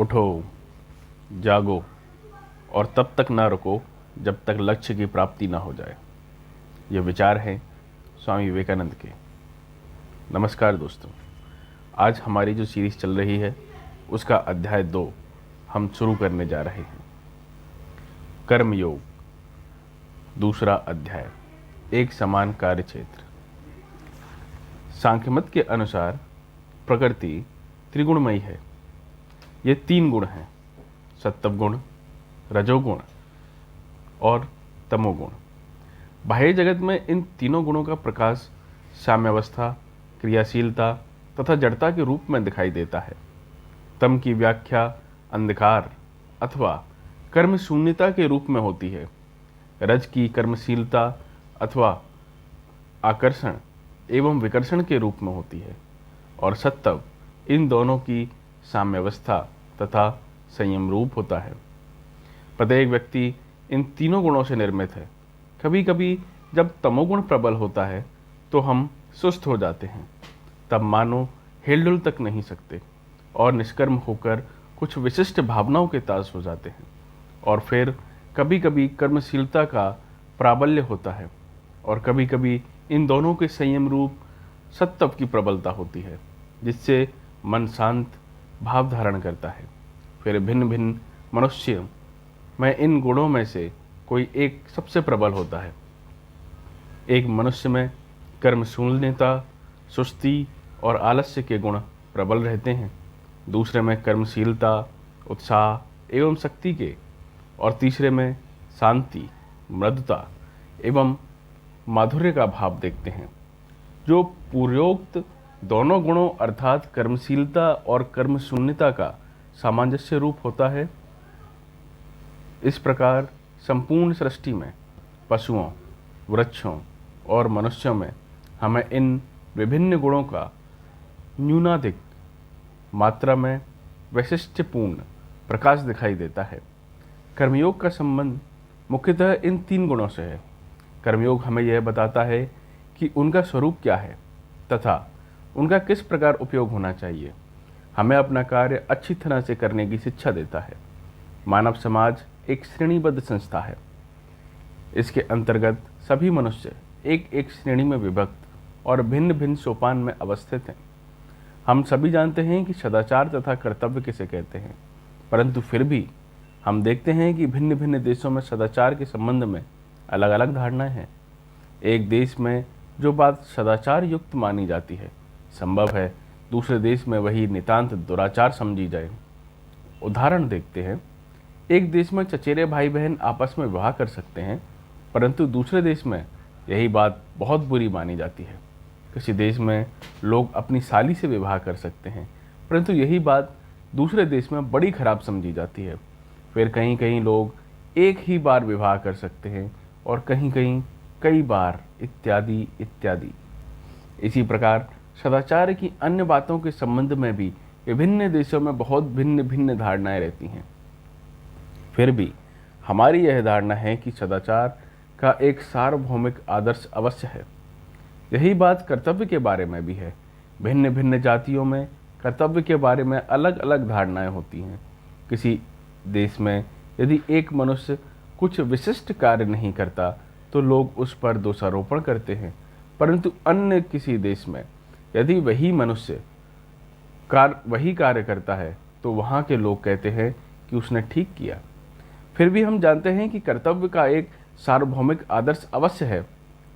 उठो, जागो और तब तक ना रुको जब तक लक्ष्य की प्राप्ति ना हो जाए। ये विचार हैं स्वामी विवेकानंद के। नमस्कार दोस्तों, आज हमारी जो सीरीज़ चल रही है उसका अध्याय 2 हम शुरू करने जा रहे हैं। कर्मयोग, दूसरा अध्याय, एक समान कार्य क्षेत्र। सांख्य मत के अनुसार प्रकृति त्रिगुणमयी है। ये 3 गुण हैं, सत्व गुण, रजोगुण और तमोगुण। बाह्य जगत में इन तीनों गुणों का प्रकाश साम्यावस्था, क्रियाशीलता तथा जड़ता के रूप में दिखाई देता है। तम की व्याख्या अंधकार अथवा कर्म शून्यता के रूप में होती है। रज की कर्मशीलता अथवा आकर्षण एवं विकर्षण के रूप में होती है और सत्व इन दोनों की साम्यावस्था तथा संयम रूप होता है। प्रत्येक व्यक्ति इन तीनों गुणों से निर्मित है। कभी कभी जब तमोगुण प्रबल होता है तो हम सुस्त हो जाते हैं, तब मानो हिलडुल तक नहीं सकते और निष्कर्म होकर कुछ विशिष्ट भावनाओं के तास हो जाते हैं। और फिर कभी कभी कर्मशीलता का प्राबल्य होता है और कभी कभी इन दोनों के संयम रूप सत्व की प्रबलता होती है, जिससे मन शांत भाव धारण करता है। फिर भिन्न भिन्न मनुष्य में इन गुणों में से कोई एक सबसे प्रबल होता है। एक मनुष्य में कर्म शून्यता, सुस्ती और आलस्य के गुण प्रबल रहते हैं, दूसरे में कर्मशीलता, उत्साह एवं शक्ति के, और तीसरे में शांति, मृदुता एवं माधुर्य का भाव देखते हैं। जो पूर्वोक्त दोनों गुणों अर्थात कर्मशीलता और कर्म शून्यता का सामंजस्य रूप होता है। इस प्रकार संपूर्ण सृष्टि में पशुओं, वृक्षों और मनुष्यों में हमें इन विभिन्न गुणों का न्यूनाधिक मात्रा में वैशिष्ट्यपूर्ण प्रकाश दिखाई देता है। कर्मयोग का संबंध मुख्यतः इन 3 गुणों से है। कर्मयोग हमें यह बताता है कि उनका स्वरूप क्या है तथा उनका किस प्रकार उपयोग होना चाहिए। हमें अपना कार्य अच्छी तरह से करने की शिक्षा देता है। मानव समाज एक श्रेणीबद्ध संस्था है। इसके अंतर्गत सभी मनुष्य एक एक श्रेणी में विभक्त और भिन्न भिन्न सोपान में अवस्थित हैं। हम सभी जानते हैं कि सदाचार तथा कर्तव्य किसे कहते हैं, परंतु फिर भी हम देखते हैं कि भिन्न भिन्न देशों में सदाचार के संबंध में अलग अलग धारणाएं हैं। एक देश में जो बात सदाचार युक्त मानी जाती है, संभव है दूसरे देश में वही नितांत दुराचार समझी जाए। उदाहरण देखते हैं। एक देश में चचेरे भाई बहन आपस में विवाह कर सकते हैं, परंतु दूसरे देश में यही बात बहुत बुरी मानी जाती है। किसी देश में लोग अपनी साली से विवाह कर सकते हैं, परंतु यही बात दूसरे देश में बड़ी खराब समझी जाती है। फिर कहीं कहीं लोग एक ही बार विवाह कर सकते हैं और कहीं कहीं कई बार, इत्यादि इत्यादि। इसी प्रकार सदाचार की अन्य बातों के संबंध में भी विभिन्न देशों में बहुत भिन्न भिन्न धारणाएं रहती हैं। फिर भी हमारी यह धारणा है कि सदाचार का एक सार्वभौमिक आदर्श अवश्य है। यही बात कर्तव्य के बारे में भी है। भिन्न भिन्न जातियों में कर्तव्य के बारे में अलग अलग धारणाएं होती हैं। किसी देश में यदि एक मनुष्य कुछ विशिष्ट कार्य नहीं करता तो लोग उस पर दोषारोपण करते हैं, परंतु अन्य किसी देश में यदि वही मनुष्य वही कार्य करता है तो वहाँ के लोग कहते हैं कि उसने ठीक किया। फिर भी हम जानते हैं कि कर्तव्य का एक सार्वभौमिक आदर्श अवश्य है।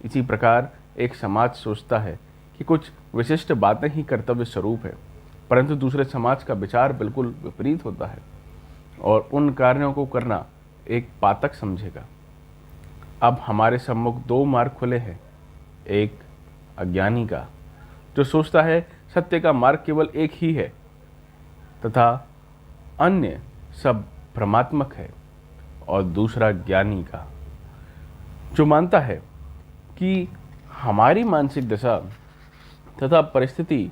इसी प्रकार एक समाज सोचता है कि कुछ विशिष्ट बातें ही कर्तव्य स्वरूप है, परंतु दूसरे समाज का विचार बिल्कुल विपरीत होता है और उन कार्यों को करना एक पातक समझेगा। अब हमारे सम्मुख 2 मार्ग खुले हैं। एक अज्ञानी का, जो सोचता है सत्य का मार्ग केवल एक ही है तथा अन्य सब भ्रमात्मक है, और दूसरा ज्ञानी का, जो मानता है कि हमारी मानसिक दशा तथा परिस्थिति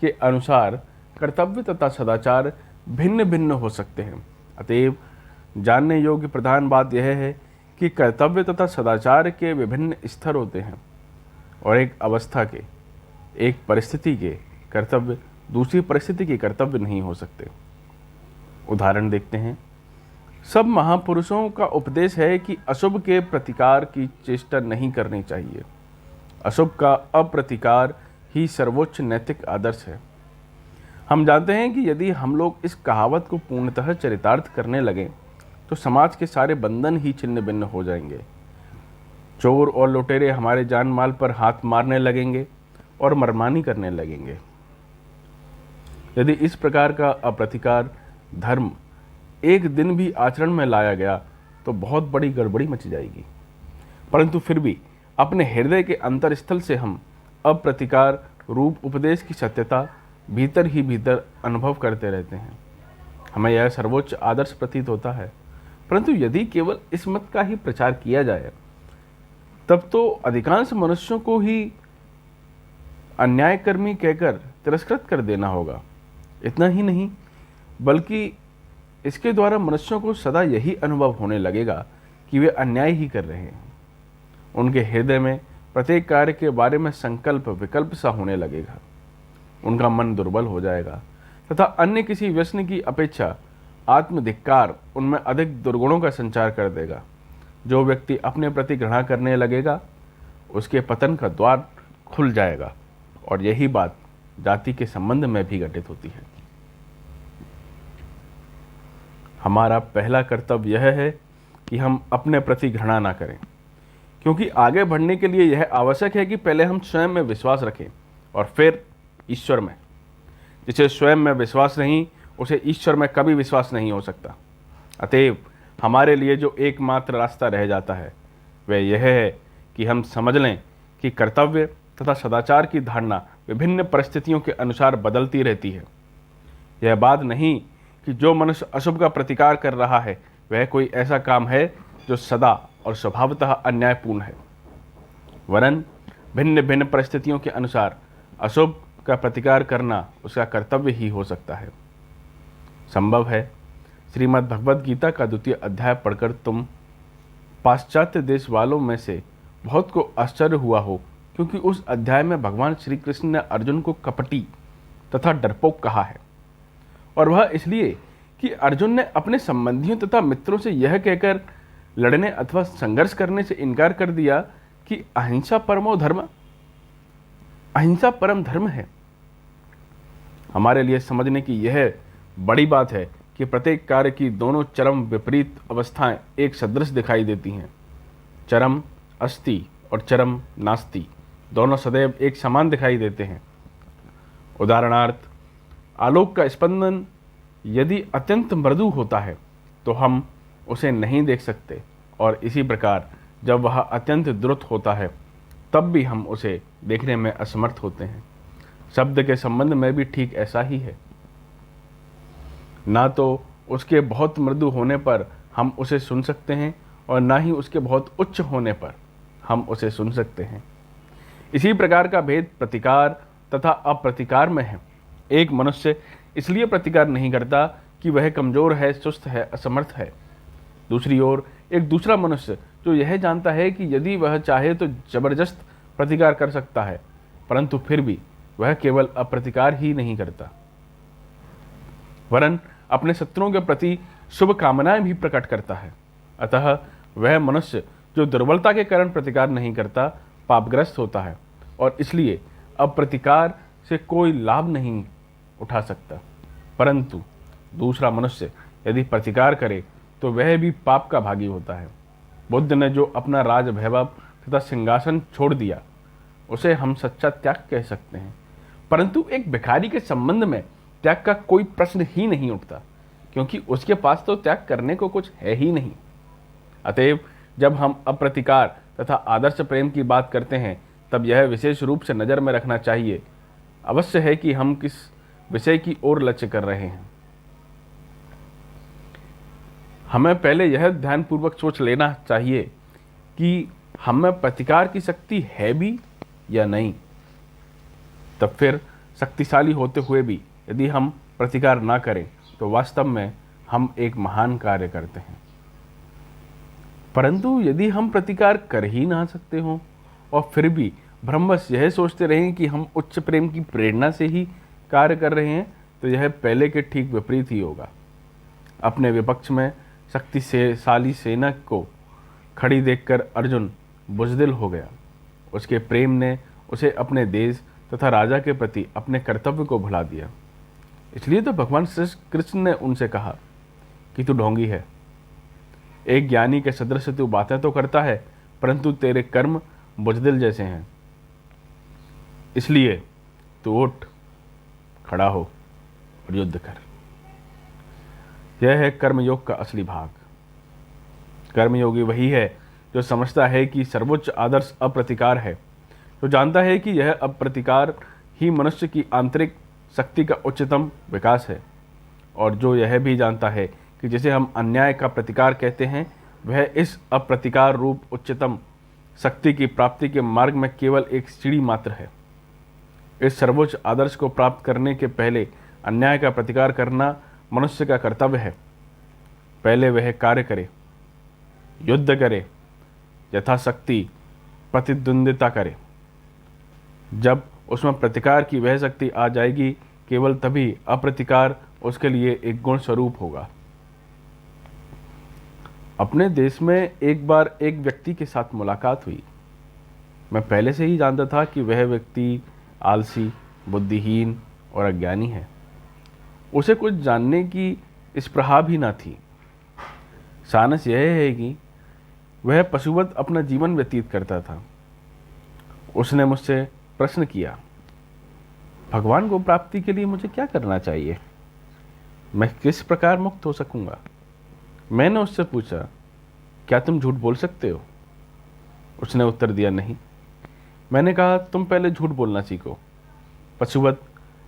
के अनुसार कर्तव्य तथा सदाचार भिन्न भिन्न हो सकते हैं। अतएव जानने योग्य प्रधान बात यह है कि कर्तव्य तथा सदाचार के विभिन्न स्तर होते हैं और एक अवस्था के, एक परिस्थिति के कर्तव्य दूसरी परिस्थिति के कर्तव्य नहीं हो सकते। उदाहरण देखते हैं। सब महापुरुषों का उपदेश है कि अशुभ के प्रतिकार की चेष्टा नहीं करनी चाहिए। अशुभ का अप्रतिकार ही सर्वोच्च नैतिक आदर्श है। हम जानते हैं कि यदि हम लोग इस कहावत को पूर्णतः चरितार्थ करने लगें तो समाज के सारे बंधन ही छिन्न भिन्न हो जाएंगे। चोर और लुटेरे हमारे जान माल पर हाथ मारने लगेंगे और मनमानी करने लगेंगे। यदि इस प्रकार का अप्रतिकार धर्म एक दिन भी आचरण में लाया गया तो बहुत बड़ी गड़बड़ी मच जाएगी। परंतु फिर भी अपने हृदय के अंतरस्थल से हम अप्रतिकार रूप उपदेश की सत्यता भीतर ही भीतर अनुभव करते रहते हैं। हमें यह सर्वोच्च आदर्श प्रतीत होता है। परंतु यदि केवल इस मत का ही प्रचार किया जाए तब तो अधिकांश मनुष्यों को ही अन्यायकर्मी कहकर तिरस्कृत कर देना होगा। इतना ही नहीं बल्कि इसके द्वारा मनुष्यों को सदा यही अनुभव होने लगेगा कि वे अन्याय ही कर रहे हैं। उनके हृदय में प्रत्येक कार्य के बारे में संकल्प विकल्प सा होने लगेगा। उनका मन दुर्बल हो जाएगा तथा अन्य किसी व्यसन की अपेक्षा आत्मधिक्कार उनमें अधिक दुर्गुणों का संचार कर देगा। जो व्यक्ति अपने प्रति घृणा करने लगेगा उसके पतन का द्वार खुल जाएगा। और यही बात जाति के संबंध में भी घटित होती है। हमारा पहला कर्तव्य यह है कि हम अपने प्रति घृणा ना करें, क्योंकि आगे बढ़ने के लिए यह आवश्यक है कि पहले हम स्वयं में विश्वास रखें और फिर ईश्वर में। जिसे स्वयं में विश्वास नहीं उसे ईश्वर में कभी विश्वास नहीं हो सकता। अतएव हमारे लिए जो एकमात्र रास्ता रह जाता है वह यह है कि हम समझ लें कि कर्तव्य तथा सदाचार की धारणा विभिन्न परिस्थितियों के अनुसार बदलती रहती है। यह बात नहीं कि जो मनुष्य अशुभ का प्रतिकार कर रहा है वह कोई ऐसा काम है जो सदा और स्वभावतः अन्यायपूर्ण है, वरन भिन्न भिन्न परिस्थितियों के अनुसार अशुभ का प्रतिकार करना उसका कर्तव्य ही हो सकता है। संभव है श्रीमद् भगवद गीता का 2वां अध्याय पढ़कर तुम पाश्चात्य देश वालों में से बहुत को आश्चर्य हुआ हो, क्योंकि उस अध्याय में भगवान श्री कृष्ण ने अर्जुन को कपटी तथा डरपोक कहा है। और वह इसलिए कि अर्जुन ने अपने संबंधियों तथा मित्रों से यह कहकर लड़ने अथवा संघर्ष करने से इनकार कर दिया कि अहिंसा परम धर्म है। हमारे लिए समझने की यह बड़ी बात है कि प्रत्येक कार्य की दोनों चरम विपरीत अवस्थाएं एक सदृश दिखाई देती हैं। चरम अस्ति और चरम नास्ति दोनों सदैव एक समान दिखाई देते हैं। उदाहरणार्थ, आलोक का स्पंदन यदि अत्यंत मृदु होता है तो हम उसे नहीं देख सकते, और इसी प्रकार जब वह अत्यंत द्रुत होता है तब भी हम उसे देखने में असमर्थ होते हैं। शब्द के संबंध में भी ठीक ऐसा ही है। ना तो उसके बहुत मृदु होने पर हम उसे सुन सकते हैं और ना ही उसके बहुत उच्च होने पर हम उसे सुन सकते हैं। इसी प्रकार का भेद प्रतिकार तथा अप्रतिकार में है। एक मनुष्य इसलिए प्रतिकार नहीं करता कि वह कमजोर है, सुस्त है, असमर्थ है। दूसरी ओर एक दूसरा मनुष्य जो यह जानता है कि यदि वह चाहे तो जबरदस्त प्रतिकार कर सकता है, परंतु फिर भी वह केवल अप्रतिकार ही नहीं करता, वरन अपने शत्रुओं के प्रति शुभ कामनाएं भी प्रकट करता है। अतः वह मनुष्य जो दुर्बलता के कारण प्रतिकार नहीं करता पापग्रस्त होता है और इसलिए अप्रतिकार से कोई लाभ नहीं उठा सकता। परंतु दूसरा मनुष्य यदि प्रतिकार करे तो वह भी पाप का भागी होता है। बुद्ध ने जो अपना राज वैभव तथा सिंहासन छोड़ दिया उसे हम सच्चा त्याग कह सकते हैं, परंतु एक भिखारी के संबंध में त्याग का कोई प्रश्न ही नहीं उठता, क्योंकि उसके पास तो त्याग करने को कुछ है ही नहीं। अतएव जब हम अप्रतिकार तथा आदर्श प्रेम की बात करते हैं तब यह विशेष रूप से नज़र में रखना चाहिए अवश्य है कि हम किस विषय की ओर लक्ष्य कर रहे हैं। हमें पहले यह ध्यानपूर्वक सोच लेना चाहिए कि हमें प्रतिकार की शक्ति है भी या नहीं। तब फिर शक्तिशाली होते हुए भी यदि हम प्रतिकार ना करें तो वास्तव में हम एक महान कार्य करते हैं। परंतु यदि हम प्रतिकार कर ही ना सकते हों और फिर भी भ्रमवश यह सोचते रहें कि हम उच्च प्रेम की प्रेरणा से ही कार्य कर रहे हैं तो यह पहले के ठीक विपरीत ही होगा। अपने विपक्ष में शक्तिशाली सेना को खड़ी देखकर अर्जुन बुजदिल हो गया। उसके प्रेम ने उसे अपने देश तथा राजा के प्रति अपने कर्तव्य को भुला दिया। इसलिए तो भगवान श्री कृष्ण ने उनसे कहा कि तू ढोंगी है। एक ज्ञानी के सदृश तू बातें तो करता है, परंतु तेरे कर्म बुजदिल जैसे हैं। इसलिए तू उठ, खड़ा हो और युद्ध कर। यह है कर्मयोग का असली भाग। कर्मयोगी वही है जो समझता है कि सर्वोच्च आदर्श अप्रतिकार है, जो जानता है कि यह अप्रतिकार ही मनुष्य की आंतरिक शक्ति का उच्चतम विकास है, और जो यह भी जानता है कि जिसे हम अन्याय का प्रतिकार कहते हैं वह इस अप्रतिकार रूप उच्चतम शक्ति की प्राप्ति के मार्ग में केवल एक सीढ़ी मात्र है। इस सर्वोच्च आदर्श को प्राप्त करने के पहले अन्याय का प्रतिकार करना मनुष्य का कर्तव्य है। पहले वह कार्य करे, युद्ध करे, यथाशक्ति प्रतिद्वंदिता करे। जब उसमें प्रतिकार की वह शक्ति आ जाएगी, केवल तभी अप्रतिकार उसके लिए एक गुण स्वरूप होगा। अपने देश में एक बार एक व्यक्ति के साथ मुलाकात हुई। मैं पहले से ही जानता था कि वह व्यक्ति आलसी, बुद्धिहीन और अज्ञानी है। उसे कुछ जानने की स्पृहा भी न थी। सानस यह है कि वह पशुवत अपना जीवन व्यतीत करता था। उसने मुझसे प्रश्न किया, भगवान को प्राप्ति के लिए मुझे क्या करना चाहिए? मैं किस प्रकार मुक्त हो सकूंगा? मैंने उससे पूछा, क्या तुम झूठ बोल सकते हो? उसने उत्तर दिया, नहीं। मैंने कहा, तुम पहले झूठ बोलना सीखो। पशुवत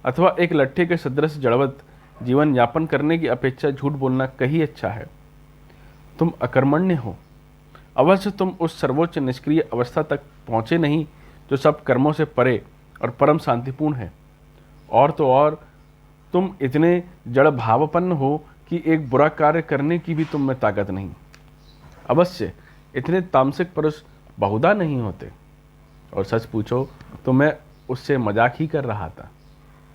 अथवा एक लट्ठे के सदृश जड़वत जीवन यापन करने की अपेक्षा झूठ बोलना कहीं अच्छा है। तुम अकर्मण्य हो। अवश्य तुम उस सर्वोच्च निष्क्रिय अवस्था तक पहुँचे नहीं जो सब कर्मों से परे और परम शांतिपूर्ण है। और तो और तुम इतने जड़ भावपन्न हो कि एक बुरा कार्य करने की भी तुम में ताकत नहीं। अवश्य इतने तामसिक पुरुष बहुधा नहीं होते। और सच पूछो तो मैं उससे मजाक ही कर रहा था,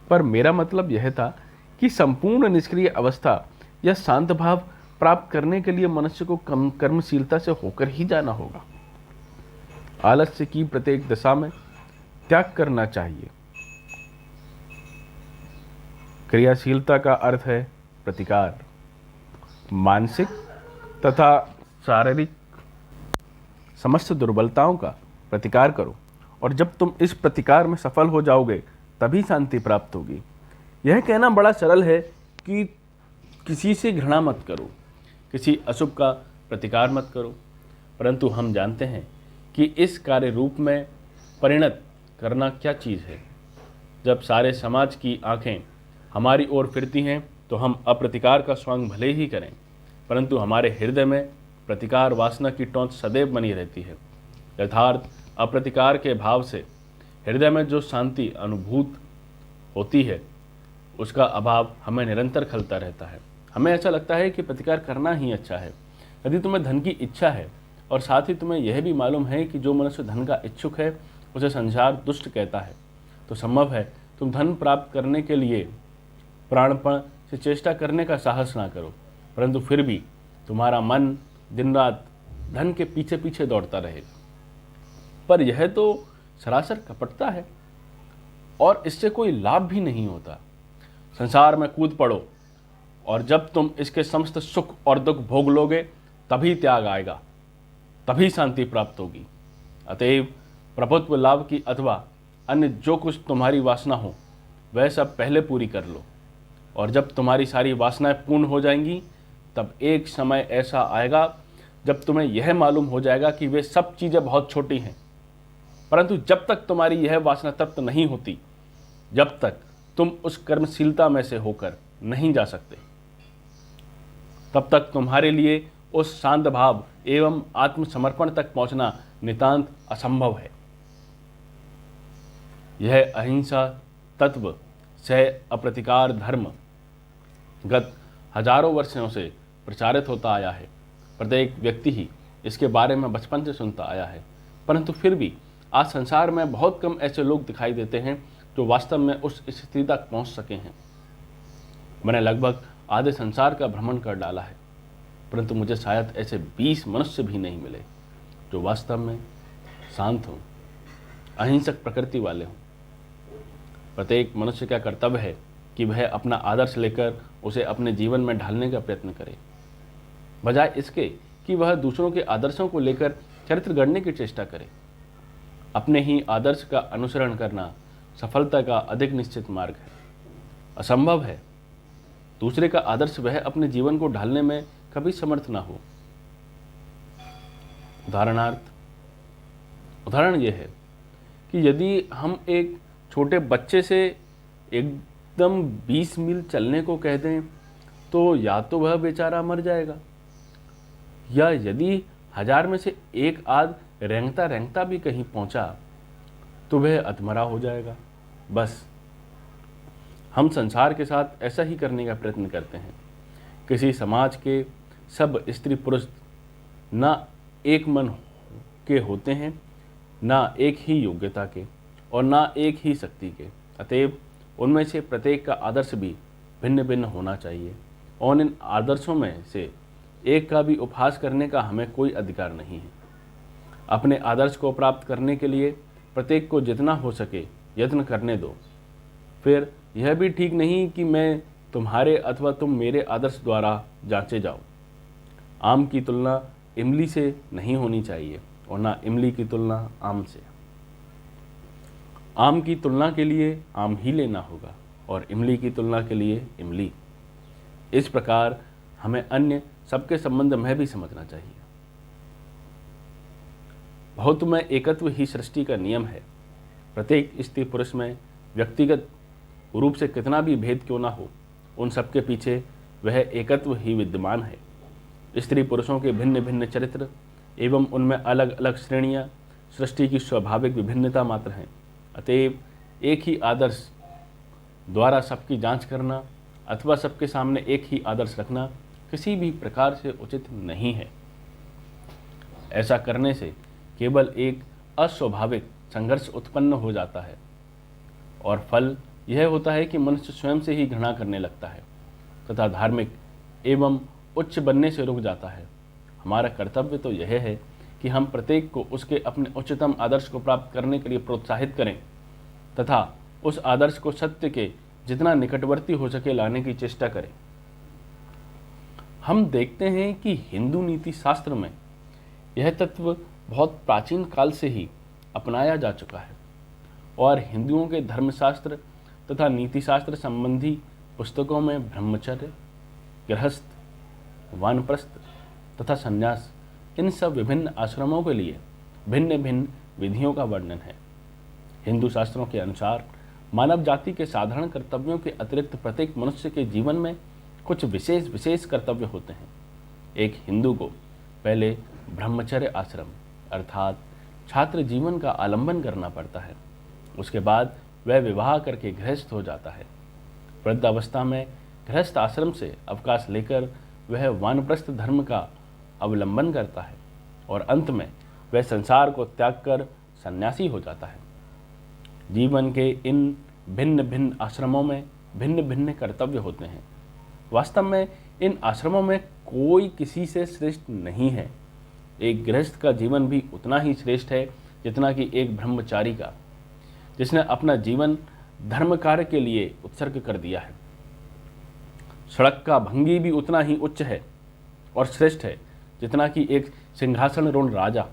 पर मेरा मतलब यह था कि संपूर्ण निष्क्रिय अवस्था या शांत भाव प्राप्त करने के लिए मनुष्य को कर्मशीलता से होकर ही जाना होगा। आलस्य की प्रत्येक दशा में त्याग करना चाहिए। क्रियाशीलता का अर्थ है प्रतिकार। मानसिक तथा शारीरिक समस्त दुर्बलताओं का प्रतिकार करो, और जब तुम इस प्रतिकार में सफल हो जाओगे तभी शांति प्राप्त होगी। यह कहना बड़ा सरल है कि किसी से घृणा मत करो, किसी अशुभ का प्रतिकार मत करो, परंतु हम जानते हैं कि इस कार्य रूप में परिणत करना क्या चीज़ है। जब सारे समाज की आंखें हमारी ओर फिरती हैं तो हम अप्रतिकार का स्वांग भले ही करें, परंतु हमारे हृदय में प्रतिकार वासना की टोंच सदैव बनी रहती है। यथार्थ अप्रतिकार के भाव से हृदय में जो शांति अनुभूत होती है उसका अभाव हमें निरंतर खलता रहता है। हमें ऐसा लगता है कि प्रतिकार करना ही अच्छा है। यदि तुम्हें धन की इच्छा है और साथ ही तुम्हें यह भी मालूम है कि जो मनुष्य धन का इच्छुक है उसे संसार दुष्ट कहता है, तो संभव है तुम धन प्राप्त करने के लिए प्राणपण से चेष्टा करने का साहस ना करो, परंतु फिर भी तुम्हारा मन दिन रात धन के पीछे पीछे दौड़ता रहेगा। पर यह तो सरासर कपटता है और इससे कोई लाभ भी नहीं होता। संसार में कूद पड़ो और जब तुम इसके समस्त सुख और दुख भोग लोगे तभी त्याग आएगा, तभी शांति प्राप्त होगी। अतएव प्रभुत्व लाभ की अथवा अन्य जो कुछ तुम्हारी वासना हो वह सब पहले पूरी कर लो, और जब तुम्हारी सारी वासनाएं पूर्ण हो जाएंगी तब एक समय ऐसा आएगा जब तुम्हें यह मालूम हो जाएगा कि वे सब चीज़ें बहुत छोटी हैं, परंतु जब तक तुम्हारी यह वासना तृप्त नहीं होती, जब तक तुम उस कर्मशीलता में से होकर नहीं जा सकते, तब तक तुम्हारे लिए उस शांत भाव एवं आत्मसमर्पण तक पहुंचना नितांत असंभव है। यह अहिंसा तत्व सह अप्रतिकार धर्म गत हजारों वर्षों से प्रचारित होता आया है। प्रत्येक व्यक्ति ही इसके बारे में बचपन से सुनता आया है, परंतु फिर भी आज संसार में बहुत कम ऐसे लोग दिखाई देते हैं जो वास्तव में उस स्थिति तक पहुंच सके हैं। मैंने लगभग आधे संसार का भ्रमण कर डाला है, परंतु मुझे शायद ऐसे 20 मनुष्य भी नहीं मिले जो वास्तव में शांत हों, अहिंसक प्रकृति वाले हों। प्रत्येक मनुष्य का कर्तव्य है कि वह अपना आदर्श लेकर उसे अपने जीवन में ढालने का प्रयत्न करे, बजाय इसके कि वह दूसरों के आदर्शों को लेकर चरित्र गढ़ने की चेष्टा करे। अपने ही आदर्श का अनुसरण करना सफलता का अधिक निश्चित मार्ग है। असंभव है दूसरे का आदर्श वह अपने जीवन को ढालने में कभी समर्थ ना हो। उदाहरण यह है कि यदि हम एक छोटे बच्चे से एकदम 20 मील चलने को कह दें तो या तो वह बेचारा मर जाएगा, या यदि 1000 में से एक आध रेंगता रेंगता भी कहीं पहुंचा तो वह अधमरा हो जाएगा। बस हम संसार के साथ ऐसा ही करने का प्रयत्न करते हैं। किसी समाज के सब स्त्री पुरुष ना एक मन के होते हैं, ना एक ही योग्यता के और ना एक ही शक्ति के। अतएव उनमें से प्रत्येक का आदर्श भी भिन्न भिन्न होना चाहिए और इन आदर्शों में से एक का भी उपहास करने का हमें कोई अधिकार नहीं है। अपने आदर्श को प्राप्त करने के लिए प्रत्येक को जितना हो सके यत्न करने दो। फिर यह भी ठीक नहीं कि मैं तुम्हारे अथवा तुम मेरे आदर्श द्वारा जांचे जाओ। आम की तुलना इमली से नहीं होनी चाहिए और ना इमली की तुलना आम से। आम की तुलना के लिए आम ही लेना होगा और इमली की तुलना के लिए इमली। इस प्रकार हमें अन्य सबके संबंध में भी समझना चाहिए। बहुत में एकत्व ही सृष्टि का नियम है। प्रत्येक स्त्री पुरुष में व्यक्तिगत रूप से कितना भी भेद क्यों ना हो, उन सबके पीछे वह एकत्व ही विद्यमान है। स्त्री पुरुषों के भिन्न भिन्न चरित्र एवं उनमें अलग अलग श्रेणियां सृष्टि की स्वाभाविक विभिन्नता मात्र हैं। अतएव एक ही आदर्श द्वारा सबकी जांच करना अथवा सबके सामने एक ही आदर्श रखना किसी भी प्रकार से उचित नहीं है। ऐसा करने से केवल एक अस्वाभाविक संघर्ष उत्पन्न हो जाता है और फल यह होता है कि मनुष्य स्वयं से ही घृणा करने लगता है तथा धार्मिक एवं उच्च बनने से रुक जाता है। हमारा कर्तव्य तो यह है कि हम प्रत्येक को उसके अपने उच्चतम आदर्श को प्राप्त करने के लिए प्रोत्साहित करें तथा उस आदर्श को सत्य के जितना निकटवर्ती हो सके लाने की चेष्टा करें। हम देखते हैं कि हिंदू नीति शास्त्र में यह तत्व बहुत प्राचीन काल से ही अपनाया जा चुका है और हिंदुओं के धर्मशास्त्र तथा नीतिशास्त्र संबंधी पुस्तकों में ब्रह्मचर्य, गृहस्थ, वानप्रस्थ तथा संन्यास इन सब विभिन्न आश्रमों के लिए भिन्न भिन्न विधियों का वर्णन है। हिंदू शास्त्रों के अनुसार मानव जाति के साधारण कर्तव्यों के अतिरिक्त प्रत्येक मनुष्य के जीवन में कुछ विशेष कर्तव्य होते हैं। एक हिंदू को पहले ब्रह्मचर्य आश्रम अर्थात छात्र जीवन का आलंबन करना पड़ता है। उसके बाद वह विवाह करके गृहस्थ हो जाता है। वृद्धावस्था में गृहस्थ आश्रम से अवकाश लेकर वह वानप्रस्थ धर्म का अवलंबन करता है और अंत में वह संसार को त्याग कर सन्यासी हो जाता है। जीवन के इन भिन्न भिन्न आश्रमों में भिन्न भिन्न कर्तव्य होते हैं। वास्तव में इन आश्रमों में कोई किसी से श्रेष्ठ नहीं है। एक गृहस्थ का जीवन भी उतना ही श्रेष्ठ है जितना कि एक ब्रह्मचारी का, जिसने अपना जीवन धर्म कार्य के लिए उत्सर्ग कर दिया है। सड़क का भंगी भी उतना ही उच्च है और श्रेष्ठ है जितना कि एक सिंहासनरूढ़ राजा।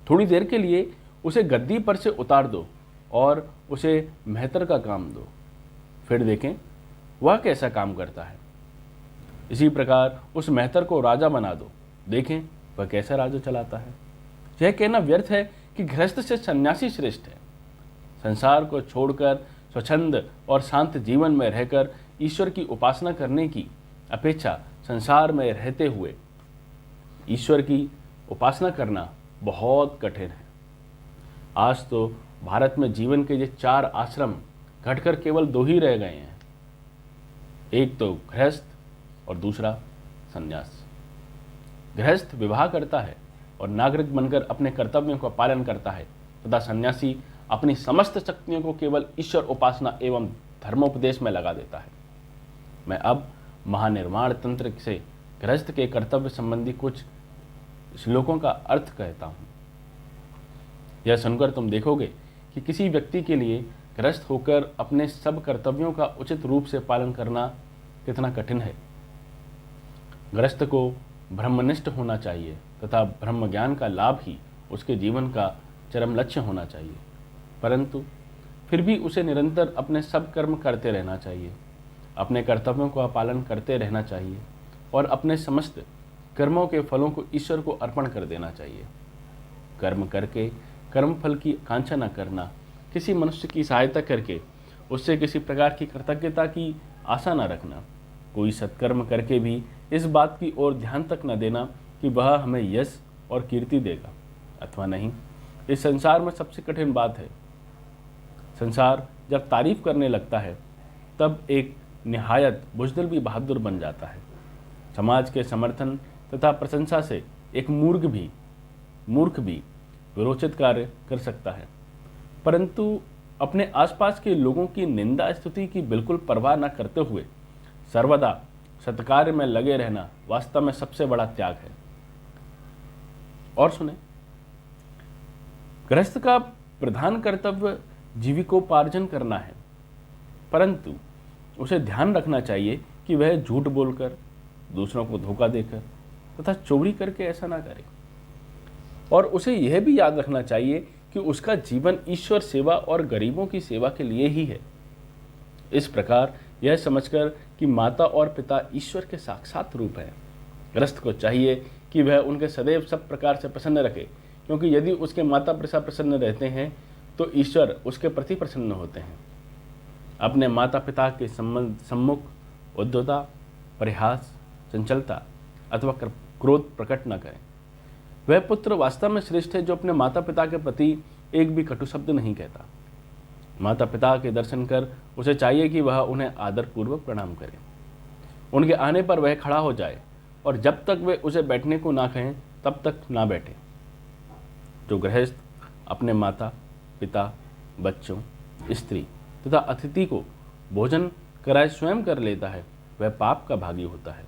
थोड़ी देर के लिए उसे गद्दी पर से उतार दो और उसे मेहतर का काम दो, फिर देखें वह कैसा काम करता है। इसी प्रकार उस मेहतर को राजा बना दो, देखें वह कैसा राज्य चलाता है। यह कहना व्यर्थ है कि गृहस्थ से सन्यासी श्रेष्ठ है। संसार को छोड़कर स्वच्छंद और शांत जीवन में रहकर ईश्वर की उपासना करने की अपेक्षा संसार में रहते हुए ईश्वर की उपासना करना बहुत कठिन है। आज तो भारत में जीवन के ये 4 आश्रम घटकर केवल 2 ही रह गए हैं। एक तो गृहस्थ और दूसरा संन्यास। गृहस्थ विवाह करता है और नागरिक बनकर अपने कर्तव्यों का पालन करता है तथा सन्यासी अपनी समस्त शक्तियों को केवल ईश्वर उपासना एवं धर्मोपदेश में लगा देता है। मैं अब महानिर्माण तंत्र से गृहस्थ के कर्तव्य संबंधी कुछ श्लोकों का अर्थ कहता हूँ। यह सुनकर तुम देखोगे कि किसी व्यक्ति के लिए गृहस्थ होकर अपने सब कर्तव्यों का उचित रूप से पालन करना कितना कठिन है। गृहस्थ को ब्रह्मनिष्ठ होना चाहिए तथा ब्रह्म ज्ञान का लाभ ही उसके जीवन का चरम लक्ष्य होना चाहिए, परंतु फिर भी उसे निरंतर अपने सब कर्म करते रहना चाहिए, अपने कर्तव्यों का पालन करते रहना चाहिए और अपने समस्त कर्मों के फलों को ईश्वर को अर्पण कर देना चाहिए। कर्म करके कर्मफल की आकांक्षा न करना, किसी मनुष्य की सहायता करके उससे किसी प्रकार की कृतज्ञता की आशा न रखना, कोई सत्कर्म करके भी इस बात की ओर ध्यान तक न देना कि वह हमें यश और कीर्ति देगा अथवा नहीं, इस संसार में सबसे कठिन बात है। संसार जब तारीफ करने लगता है तब एक निहायत बुज़दिल भी बहादुर बन जाता है। समाज के समर्थन तथा प्रशंसा से एक मूर्ख भी विरोचित कार्य कर सकता है, परंतु अपने आसपास के लोगों की निंदा स्तुति की बिल्कुल परवाह न करते हुए सर्वदा सत्कार्य में लगे रहना वास्तव में सबसे बड़ा त्याग है। और सुने, गृहस्थ का प्रधान कर्तव्य जीविकोपार्जन करना है, परंतु उसे ध्यान रखना चाहिए कि वह झूठ बोलकर, दूसरों को धोखा देकर तथा चोरी करके ऐसा ना करे। और उसे यह भी याद रखना चाहिए कि उसका जीवन ईश्वर सेवा और गरीबों की सेवा के लिए ही है। इस प्रकार यह समझकर कि माता और पिता ईश्वर के साक्षात रूप हैं, गृहस्थ को चाहिए कि वह उनके सदैव सब प्रकार से प्रसन्न रखे, क्योंकि यदि उसके माता पिता प्रसन्न रहते हैं तो ईश्वर उसके प्रति प्रसन्न होते हैं। अपने माता पिता के सम्मुख उद्धता, परिहास, चंचलता अथवा क्रोध प्रकट न करें। वह पुत्र वास्तव में श्रेष्ठ है जो अपने माता पिता के प्रति एक भी कटु शब्द नहीं कहता। माता पिता के दर्शन कर उसे चाहिए कि वह उन्हें आदरपूर्वक प्रणाम करे। उनके आने पर वह खड़ा हो जाए और जब तक वे उसे बैठने को ना कहें तब तक ना बैठे। जो गृहस्थ अपने माता पिता, बच्चों, स्त्री तथा अतिथि को भोजन कराए स्वयं कर लेता है, वह पाप का भागी होता है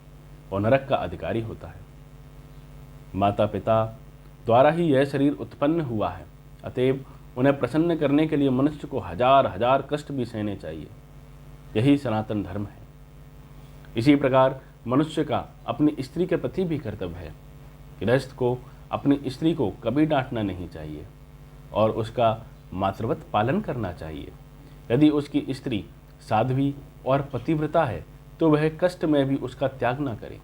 और नरक का अधिकारी होता है। माता पिता द्वारा ही यह शरीर उत्पन्न हुआ है, अतएव उन्हें प्रसन्न करने के लिए मनुष्य को हजार हजार कष्ट भी सहने चाहिए। यही सनातन धर्म है। इसी प्रकार मनुष्य का अपनी स्त्री के प्रति भी कर्तव्य है। गृहस्थ को अपनी स्त्री को कभी डांटना नहीं चाहिए और उसका मातृवत पालन करना चाहिए। यदि उसकी स्त्री साध्वी और पतिव्रता है तो वह कष्ट में भी उसका त्याग न करे।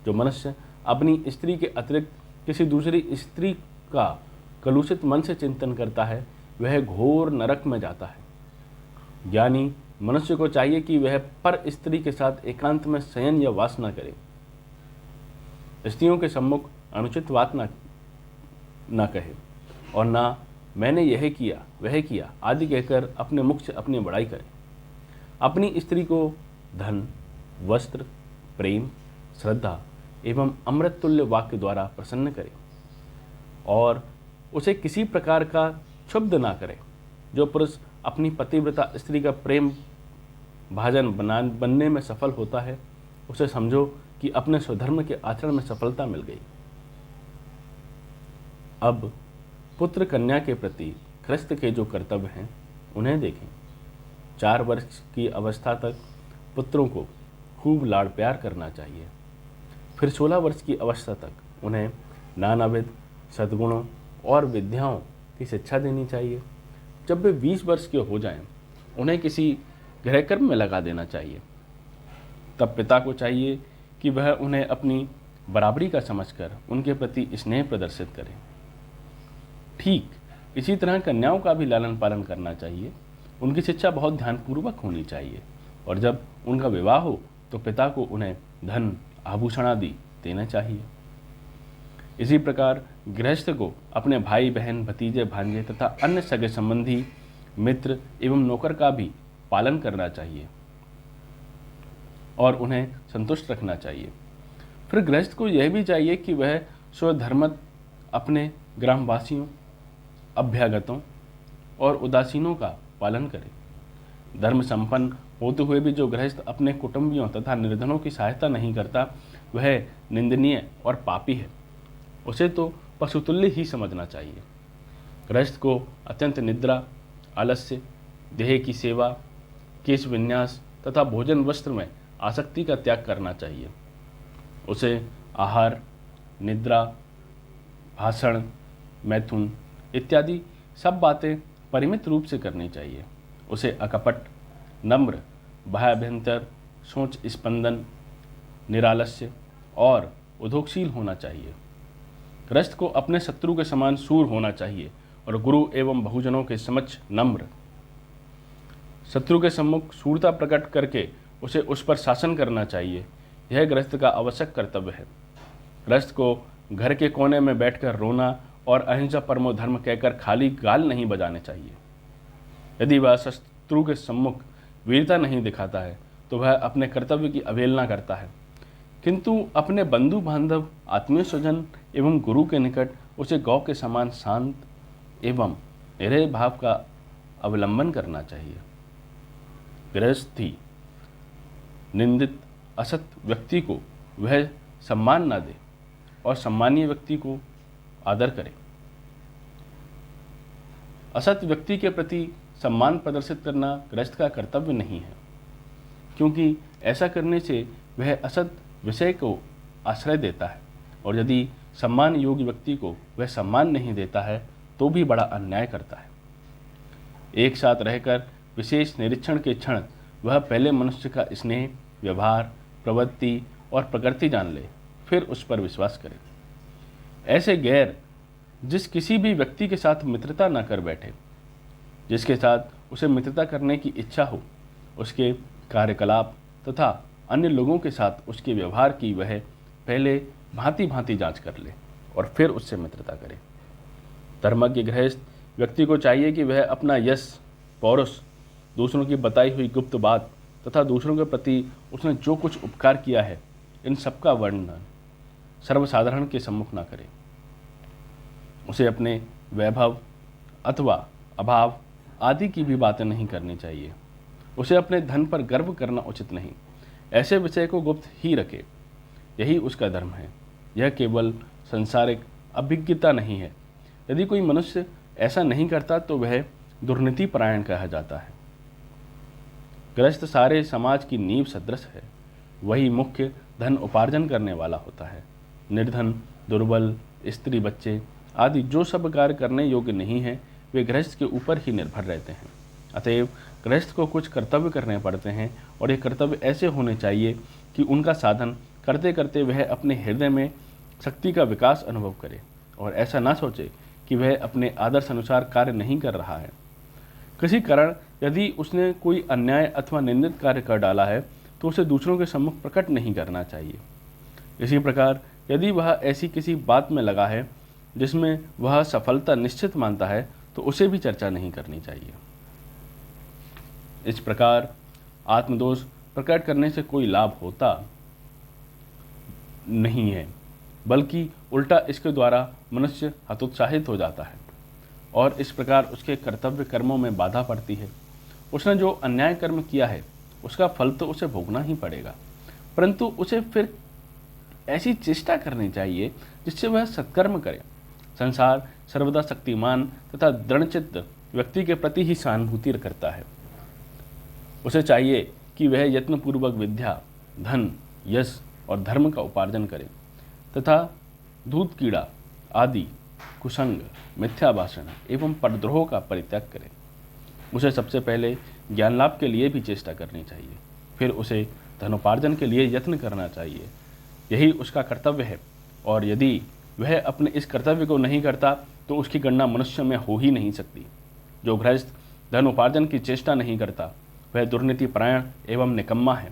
जो मनुष्य अपनी स्त्री के अतिरिक्त किसी दूसरी स्त्री का कलुषित मन से चिंतन करता है, वह घोर नरक में जाता है। ज्ञानी मनुष्य को चाहिए कि वह पर स्त्री के साथ एकांत में शयन या वास न करे, स्त्रियों के सम्मुख अनुचित बात न कहे और ना मैंने यह किया वह किया आदि कहकर अपने मुख से अपनी बड़ाई करे। अपनी स्त्री को धन, वस्त्र, प्रेम, श्रद्धा एवं अमृत तुल्य वाक्य द्वारा प्रसन्न करे और उसे किसी प्रकार का क्षुब्ध ना करे। जो पुरुष अपनी पतिव्रता स्त्री का प्रेम भाजन बनने में सफल होता है, उसे समझो कि अपने स्वधर्म के आचरण में सफलता मिल गई। अब पुत्र कन्या के प्रति गृहस्थ के जो कर्तव्य हैं उन्हें देखें। 4 वर्ष की अवस्था तक पुत्रों को खूब लाड़ प्यार करना चाहिए। फिर 16 वर्ष की अवस्था तक उन्हें नानाविध सद्गुणों और विद्याओं की शिक्षा देनी चाहिए। जब वे 20 वर्ष के हो जाएं, उन्हें किसी गृहकर्म में लगा देना चाहिए। तब पिता को चाहिए कि वह उन्हें अपनी बराबरी का समझकर उनके प्रति स्नेह प्रदर्शित करे। ठीक इसी तरह कन्याओं का भी लालन पालन करना चाहिए। उनकी शिक्षा बहुत ध्यानपूर्वक होनी चाहिए और जब उनका विवाह हो तो पिता को उन्हें धन, आभूषण आदि देना चाहिए। इसी प्रकार गृहस्थ को अपने भाई बहन, भतीजे भांजे तथा अन्य सगे संबंधी, मित्र एवं नौकर का भी पालन करना चाहिए और उन्हें संतुष्ट रखना चाहिए। फिर गृहस्थ को यह भी चाहिए कि वह स्वधर्मत अपने ग्रामवासियों, अभ्यागतों और उदासीनों का पालन करे। धर्म संपन्न होते हुए भी जो गृहस्थ अपने कुटुंबियों तथा निर्धनों की सहायता नहीं करता वह निंदनीय और पापी है, उसे तो पशुतुल्य ही समझना चाहिए। गृहस्थ को अत्यंत निद्रा, आलस्य, देह की सेवा, केश विन्यास तथा भोजन वस्त्र में आसक्ति का त्याग करना चाहिए। उसे आहार, निद्रा, भाषण, मैथुन इत्यादि सब बातें परिमित रूप से करनी चाहिए। उसे अकपट, नम्र, बाह्याभ्यंतर, सोच स्पंदन, निरालस्य और उद्योगशील होना चाहिए। गृहस्थ को अपने शत्रु के समान शूर होना चाहिए और गुरु एवं बहुजनों के समक्ष नम्र। शत्रु के सम्मुख शूरता प्रकट करके उसे उस पर शासन करना चाहिए। यह गृहस्थ का आवश्यक कर्तव्य है। गृहस्थ को घर के कोने में बैठकर रोना और अहिंसा परमो धर्म कहकर खाली गाल नहीं बजाने चाहिए। यदि वह शत्रु के सम्मुख वीरता नहीं दिखाता है तो वह अपने कर्तव्य की अवहेलना करता है, किंतु अपने बंधु बांधव, आत्मीय स्वजन एवं गुरु के निकट उसे गौ के समान शांत एवं निरय भाव का अवलंबन करना चाहिए। गृहस्थी निंदित असत व्यक्ति को वह सम्मान न दे और सम्मानीय व्यक्ति को आदर करे। असत व्यक्ति के प्रति सम्मान प्रदर्शित करना गृहस्थ का कर्तव्य नहीं है, क्योंकि ऐसा करने से वह असत विषय को आश्रय देता है, और यदि सम्मान योग्य व्यक्ति को वह सम्मान नहीं देता है तो भी बड़ा अन्याय करता है। एक साथ रहकर विशेष निरीक्षण के क्षण वह पहले मनुष्य का स्नेह, व्यवहार, प्रवृत्ति और प्रकृति जान ले, फिर उस पर विश्वास करे। ऐसे गैर जिस किसी भी व्यक्ति के साथ मित्रता न कर बैठे, जिसके साथ उसे मित्रता करने की इच्छा हो, उसके कार्यकलाप तथा अन्य लोगों के साथ उसके व्यवहार की वह पहले भांति भांति जांच कर ले और फिर उससे मित्रता करे। धर्मज्ञ गृहस्थ व्यक्ति को चाहिए कि वह अपना यश, पौरुष, दूसरों की बताई हुई गुप्त बात तथा दूसरों के प्रति उसने जो कुछ उपकार किया है, इन सबका वर्णन सर्वसाधारण के सम्मुख न करे। उसे अपने वैभव अथवा अभाव आदि की भी बातें नहीं करनी चाहिए। उसे अपने धन पर गर्व करना उचित नहीं। ऐसे विषय को गुप्त ही रखे, यही उसका धर्म है। यह केवल संसारिक अभिज्ञता नहीं है। यदि कोई मनुष्य ऐसा नहीं करता तो वह दुर्नीति परायण कहा जाता है। गृहस्थ सारे समाज की नींव सदृश है। वही मुख्य धन उपार्जन करने वाला होता है। निर्धन, दुर्बल, स्त्री, बच्चे आदि जो सब कार्य करने योग्य नहीं है, वे गृहस्थ के ऊपर ही निर्भर रहते हैं। अतएव गृहस्थ को कुछ कर्तव्य करने पड़ते हैं, और ये कर्तव्य ऐसे होने चाहिए कि उनका साधन करते करते वह अपने हृदय में शक्ति का विकास अनुभव करे, और ऐसा ना सोचे कि वह अपने आदर्श अनुसार कार्य नहीं कर रहा है। किसी कारण यदि उसने कोई अन्याय अथवा निंदित कार्य कर डाला है तो उसे दूसरों के सम्मुख प्रकट नहीं करना चाहिए। इसी प्रकार यदि वह ऐसी किसी बात में लगा है जिसमें वह सफलता निश्चित मानता है तो उसे भी चर्चा नहीं करनी चाहिए। इस प्रकार आत्मदोष प्रकट करने से कोई लाभ होता नहीं है, बल्कि उल्टा इसके द्वारा मनुष्य हतोत्साहित हो जाता है और इस प्रकार उसके कर्तव्य कर्मों में बाधा पड़ती है। उसने जो अन्याय कर्म किया है उसका फल तो उसे भोगना ही पड़ेगा, परंतु उसे फिर ऐसी चेष्टा करनी चाहिए जिससे वह सत्कर्म करे। संसार सर्वदा शक्तिमान तथा दृढ़चित्त व्यक्ति के प्रति ही सहानुभूति करता है। उसे चाहिए कि वह यत्नपूर्वक विद्या, धन, यश और धर्म का उपार्जन करे तथा धूत कीड़ा आदि कुसंग, मिथ्या भाषण एवं परद्रोह का परित्याग करे। उसे सबसे पहले ज्ञान लाभ के लिए भी चेष्टा करनी चाहिए, फिर उसे धनोपार्जन के लिए यत्न करना चाहिए। यही उसका कर्तव्य है, और यदि वह अपने इस कर्तव्य को नहीं करता तो उसकी गणना मनुष्य में हो ही नहीं सकती। जो गृहस्थ धन उपार्जन की चेष्टा नहीं करता वह दुर्नीति परायण एवं निकम्मा है।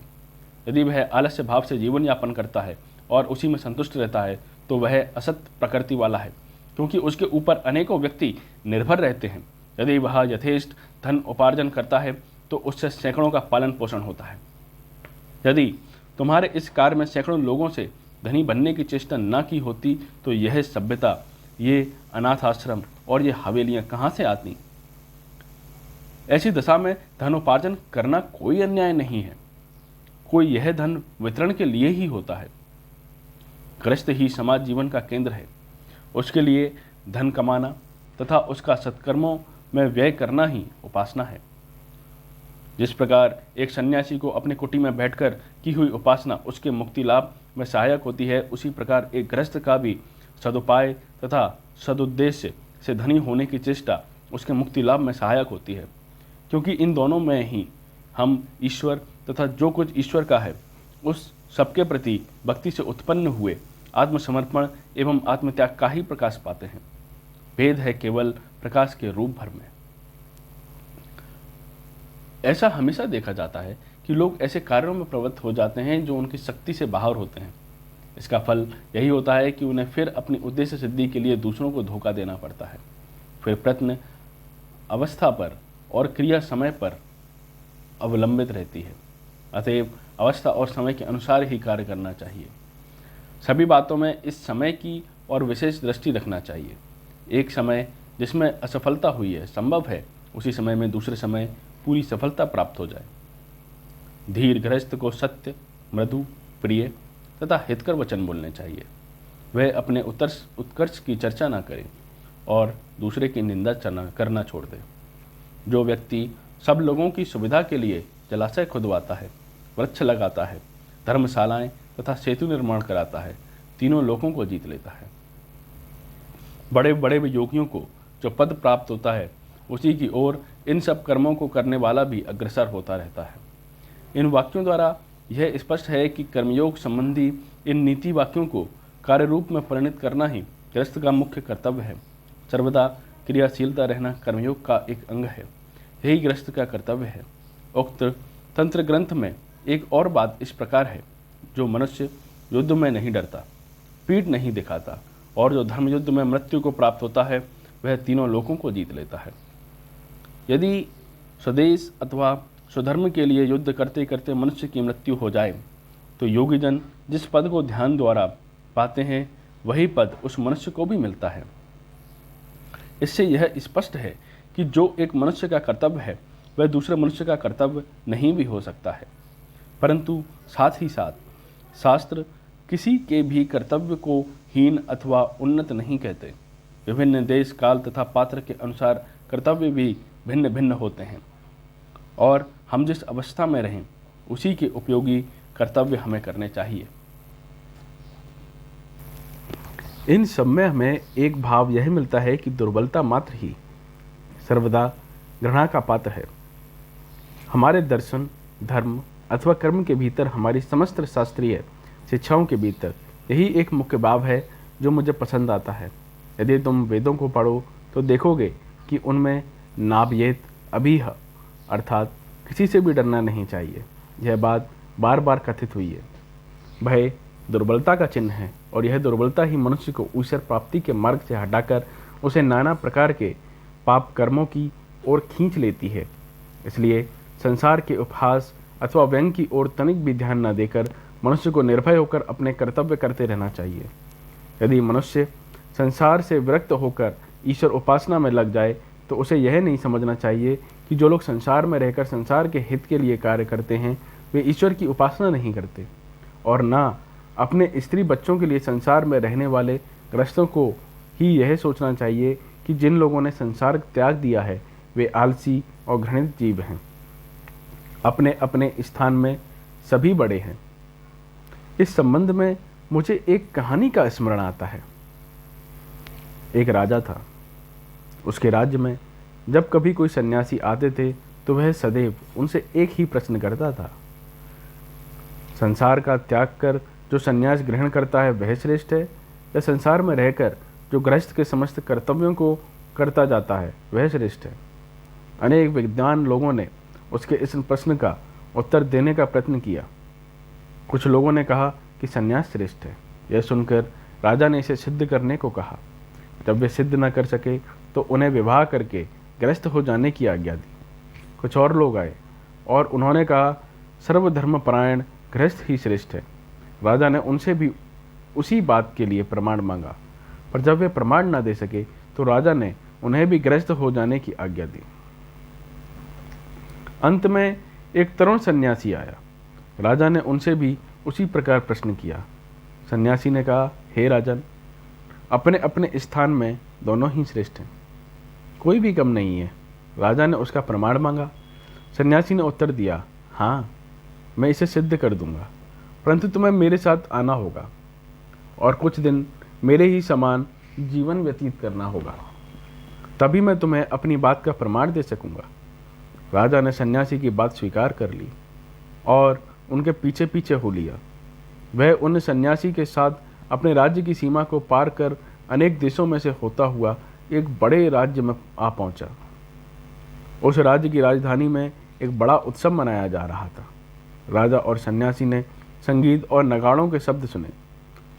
यदि वह आलस्य भाव से जीवन यापन करता है और उसी में संतुष्ट रहता है तो वह असत प्रकृति वाला है, क्योंकि उसके ऊपर अनेकों व्यक्ति निर्भर रहते हैं। यदि वह यथेष्ट धन उपार्जन करता है तो उससे सैकड़ों का पालन पोषण होता है। यदि तुम्हारे इस कार्य में सैकड़ों लोगों से धनी बनने की चेष्टा न की होती तो यह सभ्यता, ये अनाथ आश्रम और ये हवेलियां कहाँ से आती। ऐसी दशा में धनोपार्जन करना कोई अन्याय नहीं है, कोई यह धन वितरण के लिए ही होता है। गृहस्थ ही समाज जीवन का केंद्र है, उसके लिए धन कमाना तथा उसका सत्कर्मों में व्यय करना ही उपासना है। जिस प्रकार एक सन्यासी को अपने कुटी में बैठकर की हुई उपासना उसके मुक्ति लाभ में सहायक होती है, उसी प्रकार एक गृहस्थ का भी सदुपाय तथा सदुद्देश्य से धनी होने की चेष्टा उसके मुक्ति लाभ में सहायक होती है, क्योंकि इन दोनों में ही हम ईश्वर तथा जो कुछ ईश्वर का है उस सबके प्रति भक्ति से उत्पन्न हुए आत्मसमर्पण एवं आत्मत्याग का ही प्रकाश पाते हैं। भेद है केवल प्रकाश के रूप भर में। ऐसा हमेशा देखा जाता है कि लोग ऐसे कार्यों में प्रवृत्त हो जाते हैं जो उनकी शक्ति से बाहर होते हैं। इसका फल यही होता है कि उन्हें फिर अपनी उद्देश्य सिद्धि के लिए दूसरों को धोखा देना पड़ता है। फिर प्रयत्न अवस्था पर और क्रिया समय पर अवलंबित रहती है। अतएव अवस्था और समय के अनुसार ही कार्य करना चाहिए। सभी बातों में इस समय की और विशेष दृष्टि रखना चाहिए। एक समय जिसमें असफलता हुई है, संभव है उसी समय में दूसरे समय पूरी सफलता प्राप्त हो जाए। धीर गृहस्थ को सत्य, मृदु, प्रिय तथा हितकर वचन बोलने चाहिए। वह अपने उत्कर्ष की चर्चा न करे और दूसरे की निंदा करना छोड़ दे। जो व्यक्ति सब लोगों की सुविधा के लिए जलाशय खुदवाता है, वृक्ष लगाता है, धर्मशालाएं तथा सेतु निर्माण कराता है, तीनों लोगों को जीत लेता है। बड़े बड़े योगियों को जो पद प्राप्त होता है उसी की ओर इन सब कर्मों को करने वाला भी अग्रसर होता रहता है। इन वाक्यों द्वारा यह स्पष्ट है कि कर्मयोग संबंधी इन नीति वाक्यों को कार्य रूप में परिणत करना ही गृहस्थ का मुख्य कर्तव्य है। सर्वदा क्रियाशीलता रहना कर्मयोग का एक अंग है, यही गृहस्थ का कर्तव्य है। उक्त तंत्र ग्रंथ में एक और बात इस प्रकार है, जो मनुष्य युद्ध में नहीं डरता, पीठ नहीं दिखाता और जो धर्म युद्ध में मृत्यु को प्राप्त होता है वह तीनों लोगों को जीत लेता है। यदि स्वदेश अथवा स्वधर्म के लिए युद्ध करते करते मनुष्य की मृत्यु हो जाए तो योगीजन जिस पद को ध्यान द्वारा पाते हैं वही पद उस मनुष्य को भी मिलता है। इससे यह स्पष्ट है कि जो एक मनुष्य का कर्तव्य है वह दूसरे मनुष्य का कर्तव्य नहीं भी हो सकता है। परंतु साथ ही साथ शास्त्र किसी के भी कर्तव्य को हीन अथवा उन्नत नहीं कहते। विभिन्न देश काल तथा पात्र के अनुसार कर्तव्य भी भिन्न भिन्न होते हैं और हम जिस अवस्था में रहें उसी के उपयोगी कर्तव्य हमें करने चाहिए। इन सब में हमें एक भाव यह मिलता है कि दुर्बलता मात्र ही सर्वदा घृणा का पात्र है। हमारे दर्शन, धर्म अथवा कर्म के भीतर, हमारी समस्त शास्त्रीय शिक्षाओं के भीतर यही एक मुख्य भाव है जो मुझे पसंद आता है। यदि तुम वेदों को पढ़ो तो देखोगे कि उनमें नाभ्येत अभीह अर्थात किसी से भी डरना नहीं चाहिए, यह बात बार बार कथित हुई है। भय दुर्बलता का चिन्ह है और यह दुर्बलता ही मनुष्य को ईश्वर प्राप्ति के मार्ग से हटाकर उसे नाना प्रकार के पाप कर्मों की ओर खींच लेती है। इसलिए संसार के उपहास अथवा व्यंग की ओर तनिक भी ध्यान न देकर मनुष्य को निर्भय होकर अपने कर्तव्य करते रहना चाहिए। यदि मनुष्य संसार से विरक्त होकर ईश्वर उपासना में लग जाए तो उसे यह नहीं समझना चाहिए कि जो लोग संसार में रहकर संसार के हित के लिए कार्य करते हैं वे ईश्वर की उपासना नहीं करते, और ना अपने स्त्री बच्चों के लिए संसार में रहने वाले गृहस्थों को ही यह सोचना चाहिए कि जिन लोगों ने संसार त्याग दिया है वे आलसी और घृणित जीव हैं। अपने अपने स्थान में सभी बड़े हैं। इस संबंध में मुझे एक कहानी का स्मरण आता है। एक राजा था। उसके राज्य में जब कभी कोई सन्यासी आते थे तो वह सदैव उनसे एक ही प्रश्न करता था, संसार का त्याग कर जो सन्यास ग्रहण करता है वह श्रेष्ठ है या संसार में रहकर जो गृहस्थ के समस्त कर्तव्यों को करता जाता है वह श्रेष्ठ है। अनेक विद्वान लोगों ने उसके इस प्रश्न का उत्तर देने का प्रयत्न किया। कुछ लोगों ने कहा कि सन्यास श्रेष्ठ है। यह सुनकर राजा ने इसे सिद्ध करने को कहा। जब वे सिद्ध न कर सके तो उन्हें विवाह करके गृहस्थ हो जाने की आज्ञा दी। कुछ और लोग आए और उन्होंने कहा सर्वधर्मपरायण गृहस्थ ही श्रेष्ठ है। राजा ने उनसे भी उसी बात के लिए प्रमाण मांगा, पर जब वे प्रमाण न दे सके तो राजा ने उन्हें भी गृहस्थ हो जाने की आज्ञा दी। अंत में एक तरुण सन्यासी आया। राजा ने उनसे भी उसी प्रकार प्रश्न किया। सन्यासी ने कहा, हे राजन, अपने अपने स्थान में दोनों ही श्रेष्ठ हैं, कोई भी कम नहीं है। राजा ने उसका प्रमाण मांगा। सन्यासी ने उत्तर दिया, हाँ, मैं इसे सिद्ध कर दूंगा, परंतु तुम्हें मेरे साथ आना होगा और कुछ दिन मेरे ही समान जीवन व्यतीत करना होगा, तभी मैं तुम्हें अपनी बात का प्रमाण दे सकूंगा। राजा ने सन्यासी की बात स्वीकार कर ली और उनके पीछे पीछे हो लिया। वह उन सन्यासी के साथ अपने राज्य की सीमा को पार कर अनेक देशों में से होता हुआ एक बड़े राज्य में आ पहुंचा। उस राज्य की राजधानी में एक बड़ा उत्सव मनाया जा रहा था। राजा और सन्यासी ने संगीत और नगाड़ों के शब्द सुने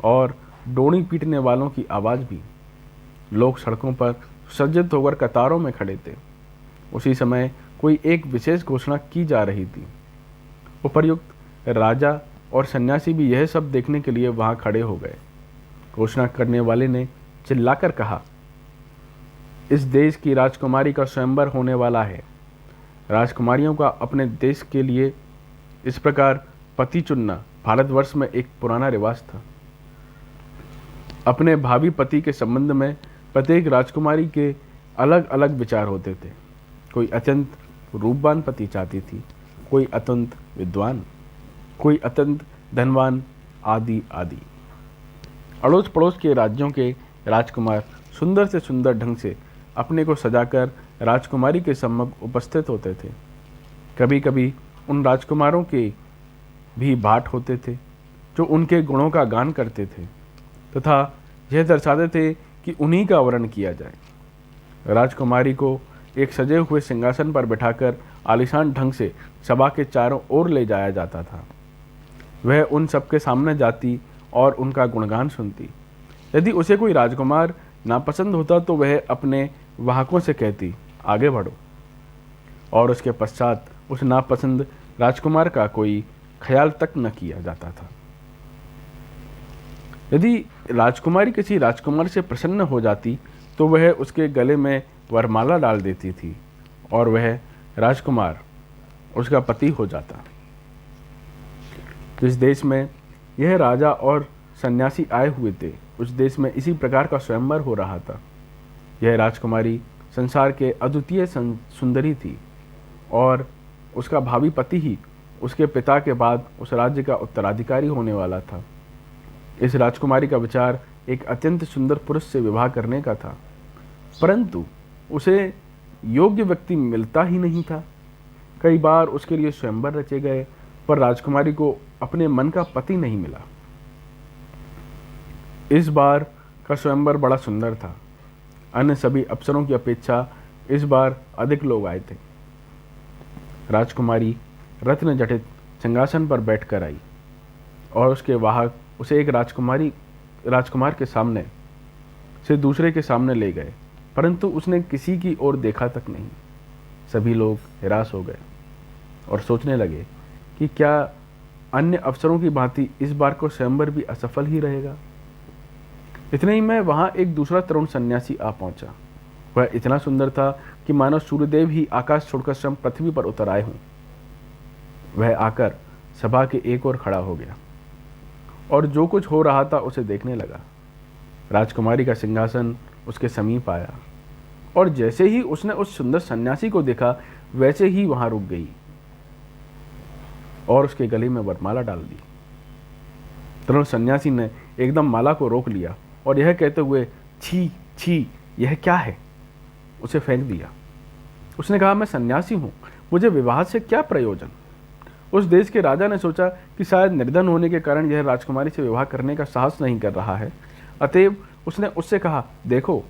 और डोरी पीटने वालों की आवाज़ भी। लोग सड़कों पर सज्जित होकर कतारों में खड़े थे। उसी समय कोई एक विशेष घोषणा की जा रही थी। उपर्युक्त राजा और सन्यासी भी यह सब देखने के लिए वहां खड़े हो गए। घोषणा करने वाले ने चिल्लाकर कहा, इस देश की राजकुमारी का स्वयंवर होने वाला है। राजकुमारियों का अपने देश के लिए इस प्रकार पति चुनना भारतवर्ष में एक पुराना रिवाज था। अपने भावी पति के संबंध में प्रत्येक राजकुमारी के अलग अलग विचार होते थे। कोई अत्यंत रूपवान पति चाहती थी, कोई अत्यंत विद्वान, कोई अत्यंत धनवान, आदि आदि। अड़ोस पड़ोस के राज्यों के राजकुमार सुंदर से सुंदर ढंग से अपने को सजाकर राजकुमारी के सम्मुख उपस्थित होते थे। कभी कभी उन राजकुमारों के भी भाट होते थे जो उनके गुणों का गान करते थे तथा यह दर्शाते थे कि उन्हीं का वर्ण किया जाए। राजकुमारी को एक सजे हुए सिंहासन पर बिठाकर आलीशान ढंग से सभा के चारों ओर ले जाया जाता था। वह उन सबके सामने जाती और उनका गुणगान सुनती। यदि उसे कोई राजकुमार नापसंद होता तो वह अपने वाहकों से कहती, आगे बढ़ो, और उसके पश्चात उस नापसंद राजकुमार का कोई ख्याल तक न किया जाता था। यदि राजकुमारी किसी राजकुमार से प्रसन्न हो जाती तो वह उसके गले में वरमाला डाल देती थी और वह राजकुमार उसका पति हो जाता। जिस देश में यह राजा और सन्यासी आए हुए थे उस देश में इसी प्रकार का स्वयंवर हो रहा था। यह राजकुमारी संसार के अद्वितीय सुंदरी थी और उसका भावी पति ही उसके पिता के बाद उस राज्य का उत्तराधिकारी होने वाला था। इस राजकुमारी का विचार एक अत्यंत सुंदर पुरुष से विवाह करने का था, परंतु उसे योग्य व्यक्ति मिलता ही नहीं था। कई बार उसके लिए स्वयंवर रचे गए पर राजकुमारी को अपने मन का पति नहीं मिला। इस बार का स्वयंवर बड़ा सुंदर था। अन्य सभी अप्सरों की अपेक्षा इस बार अधिक लोग आए थे। राजकुमारी रत्न जटित सिंहासन पर बैठकर आई और उसके वाहक उसे एक राजकुमार के सामने से दूसरे के सामने ले गए, परंतु उसने किसी की ओर देखा तक नहीं। सभी लोग निराश हो गए और सोचने लगे कि क्या अन्य अफसरों की भांति इस बार को स्वयंवर भी असफल ही रहेगा। इतने ही में वहां एक दूसरा तरुण सन्यासी आ पहुंचा। वह इतना सुंदर था कि मानो सूर्यदेव ही आकाश छोड़कर स्वयं पृथ्वी पर उतर आए हों। वह आकर सभा के एक ओर खड़ा हो गया और जो कुछ हो रहा था उसे देखने लगा। राजकुमारी का सिंहासन उसके समीप आया और जैसे ही उसने उस सुंदर सन्यासी को देखा वैसे ही वहां रुक गई और उसके गले में वरमाला डाल दी। तरुण सन्यासी ने एकदम माला को रोक लिया और यह कहते हुए, छी छी, यह क्या है, उसे फेंक दिया। उसने कहा, मैं सन्यासी हूं, मुझे विवाह से क्या प्रयोजन। उस देश के राजा ने सोचा कि शायद निर्धन होने के कारण यह राजकुमारी से विवाह करने का साहस नहीं कर रहा है, अतएव उसने उससे कहा, देखो,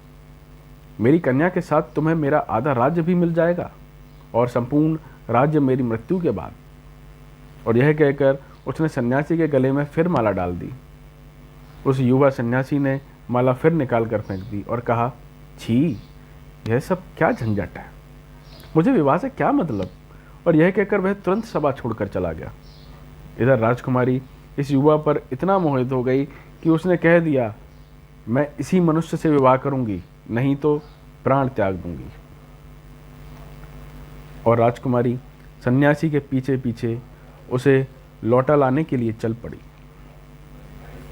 मेरी कन्या के साथ तुम्हें मेरा आधा राज्य भी मिल जाएगा और संपूर्ण राज्य मेरी मृत्यु के बाद। और यह कहकर उसने सन्यासी के गले में फिर माला डाल दी। उस युवा सन्यासी ने माला फिर निकाल कर फेंक दी और कहा, छी, यह सब क्या झंझट है, मुझे विवाह से क्या मतलब। और यह कहकर वह तुरंत सभा छोड़कर चला गया। इधर राजकुमारी इस युवा पर इतना मोहित हो गई कि उसने कह दिया, मैं इसी मनुष्य से विवाह करूंगी, नहीं तो प्राण त्याग दूंगी। और राजकुमारी सन्यासी के पीछे पीछे उसे लौटा लाने के लिए चल पड़ी।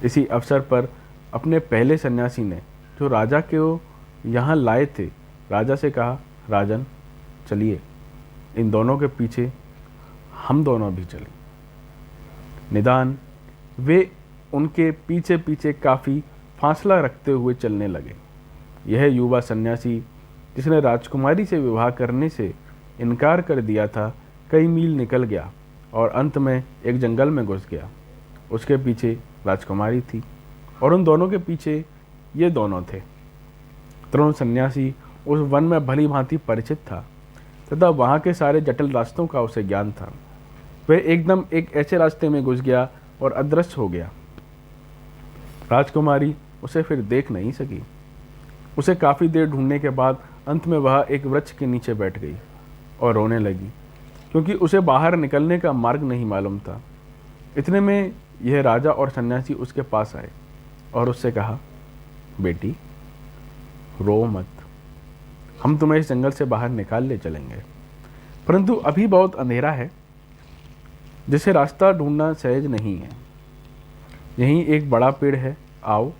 इसी अवसर पर अपने पहले सन्यासी ने, जो राजा को यहाँ लाए थे, राजा से कहा, राजन चलिए, इन दोनों के पीछे हम दोनों भी चलें। निदान वे उनके पीछे पीछे काफ़ी फासला रखते हुए चलने लगे। यह युवा सन्यासी, जिसने राजकुमारी से विवाह करने से इनकार कर दिया था, कई मील निकल गया और अंत में एक जंगल में घुस गया। उसके पीछे राजकुमारी थी और उन दोनों के पीछे ये दोनों थे। तरुण सन्यासी उस वन में भली भांति परिचित था तथा वहाँ के सारे जटिल रास्तों का उसे ज्ञान था। वह एकदम एक ऐसे रास्ते में घुस गया और अदृश्य हो गया। राजकुमारी उसे फिर देख नहीं सकी। उसे काफ़ी देर ढूंढने के बाद अंत में वह एक वृक्ष के नीचे बैठ गई और रोने लगी, क्योंकि उसे बाहर निकलने का मार्ग नहीं मालूम था। इतने में यह राजा और सन्यासी उसके पास आए और उससे कहा, बेटी रो मत, हम तुम्हें इस जंगल से बाहर निकाल ले चलेंगे, परंतु अभी बहुत अंधेरा है, जिसे रास्ता ढूंढना सहज नहीं है। यहीं एक बड़ा पेड़ है, आओ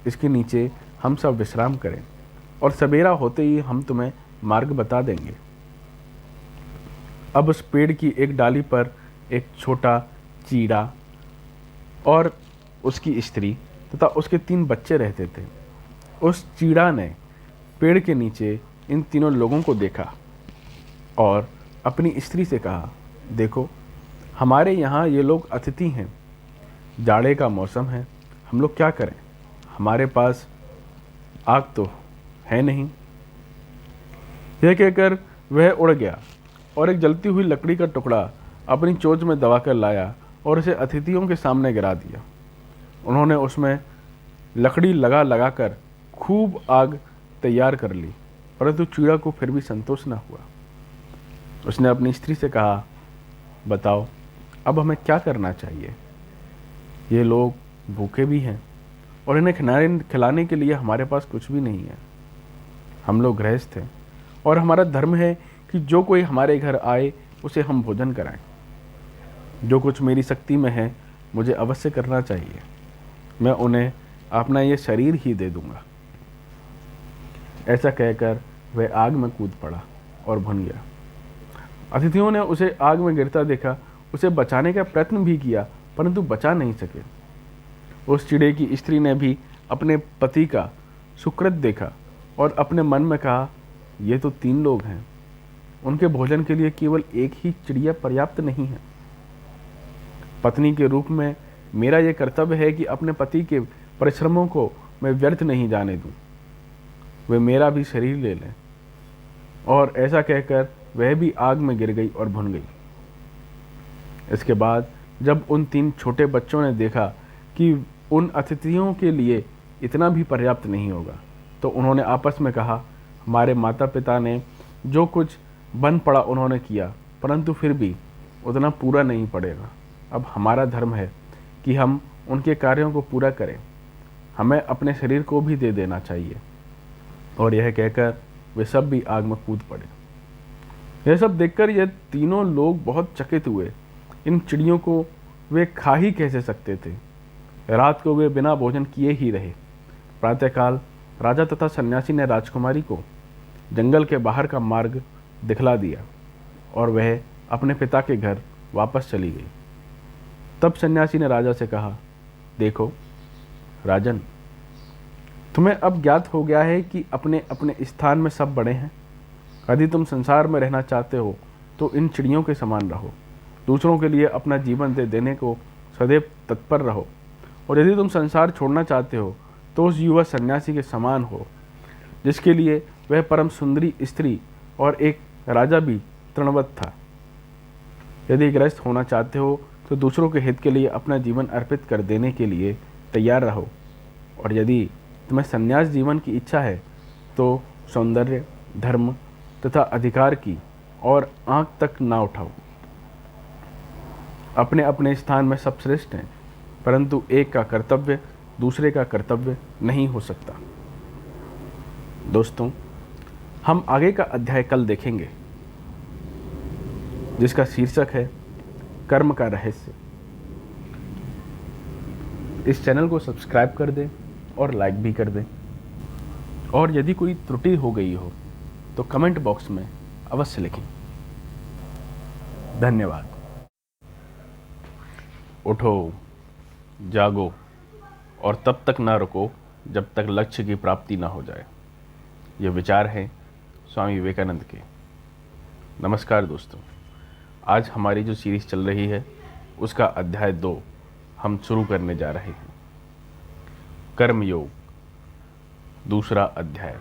इसके नीचे हम सब विश्राम करें और सवेरा होते ही हम तुम्हें मार्ग बता देंगे। अब उस पेड़ की एक डाली पर एक छोटा चीड़ा और उसकी स्त्री तथा उसके 3 बच्चे रहते थे। उस चीड़ा ने पेड़ के नीचे इन तीनों लोगों को देखा और अपनी स्त्री से कहा, देखो हमारे यहाँ ये लोग अतिथि हैं, जाड़े का मौसम है, हम लोग क्या करें, हमारे पास आग तो है नहीं। यह कहकर वह उड़ गया और एक जलती हुई लकड़ी का टुकड़ा अपनी चोंच में दबाकर लाया और उसे अतिथियों के सामने गिरा दिया। उन्होंने उसमें लकड़ी लगा लगा कर खूब आग तैयार कर ली, परंतु चीड़ा को फिर भी संतोष न हुआ। उसने अपनी स्त्री से कहा, बताओ अब हमें क्या करना चाहिए। ये लोग भूखे भी हैं और इन्हें खिलाने के लिए हमारे पास कुछ भी नहीं है। हम लोग गृहस्थ हैं और हमारा धर्म है कि जो कोई हमारे घर आए उसे हम भोजन कराएं। जो कुछ मेरी शक्ति में है मुझे अवश्य करना चाहिए। मैं उन्हें अपना ये शरीर ही दे दूंगा। ऐसा कहकर वह आग में कूद पड़ा और भुन गया। अतिथियों ने उसे आग में गिरता देखा, उसे बचाने का प्रयत्न भी किया, परंतु बचा नहीं सके। उस चिड़े की स्त्री ने भी अपने पति का सुकृत देखा और अपने मन में कहा, ये तो 3 लोग हैं, उनके भोजन के लिए केवल एक ही चिड़िया पर्याप्त नहीं है। पत्नी के रूप में मेरा यह कर्तव्य है कि अपने पति के परिश्रमों को मैं व्यर्थ नहीं जाने दूं। वे मेरा भी शरीर ले लें। और ऐसा कहकर वह भी आग में गिर गई और भुन गई। इसके बाद जब उन 3 छोटे बच्चों ने देखा कि उन अतिथियों के लिए इतना भी पर्याप्त नहीं होगा, तो उन्होंने आपस में कहा, हमारे माता पिता ने जो कुछ बन पड़ा उन्होंने किया, परंतु फिर भी उतना पूरा नहीं पड़ेगा। अब हमारा धर्म है कि हम उनके कार्यों को पूरा करें, हमें अपने शरीर को भी दे देना चाहिए। और यह कहकर वे सब भी आग में कूद पड़े। यह सब देखकर ये तीनों लोग बहुत चकित हुए। इन चिड़ियों को वे खा ही कैसे सकते थे। रात को वे बिना भोजन किए ही रहे। प्रातःकाल राजा तथा सन्यासी ने राजकुमारी को जंगल के बाहर का मार्ग दिखला दिया और वह अपने पिता के घर वापस चली गई। तब सन्यासी ने राजा से कहा, देखो राजन, तुम्हें अब ज्ञात हो गया है कि अपने अपने स्थान में सब बड़े हैं। यदि तुम संसार में रहना चाहते हो तो इन चिड़ियों के समान रहो, दूसरों के लिए अपना जीवन दे देने को सदैव तत्पर रहो। और यदि तुम संसार छोड़ना चाहते हो तो उस युवा सन्यासी के समान हो, जिसके लिए वह परम सुंदरी स्त्री और एक राजा भी तृणवत था। यदि गृहस्थ होना चाहते हो तो दूसरों के हित के लिए अपना जीवन अर्पित कर देने के लिए तैयार रहो। और यदि तुम्हें संन्यास जीवन की इच्छा है तो सौंदर्य, धर्म तथा अधिकार की और आंख तक ना उठाओ। अपने अपने स्थान में सब श्रेष्ठ हैं, परंतु एक का कर्तव्य दूसरे का कर्तव्य नहीं हो सकता। दोस्तों, हम आगे का अध्याय कल देखेंगे। जिसका शीर्षक है कर्म का रहस्य। इस चैनल को सब्सक्राइब कर दें और लाइक भी कर दें, और यदि कोई त्रुटि हो गई हो तो कमेंट बॉक्स में अवश्य लिखें। धन्यवाद। उठो, जागो और तब तक ना रुको जब तक लक्ष्य की प्राप्ति ना हो जाए। ये विचार हैं स्वामी विवेकानंद के। नमस्कार दोस्तों, आज हमारी जो सीरीज चल रही है उसका अध्याय 2 हम शुरू करने जा रहे हैं। कर्म योग, दूसरा अध्याय,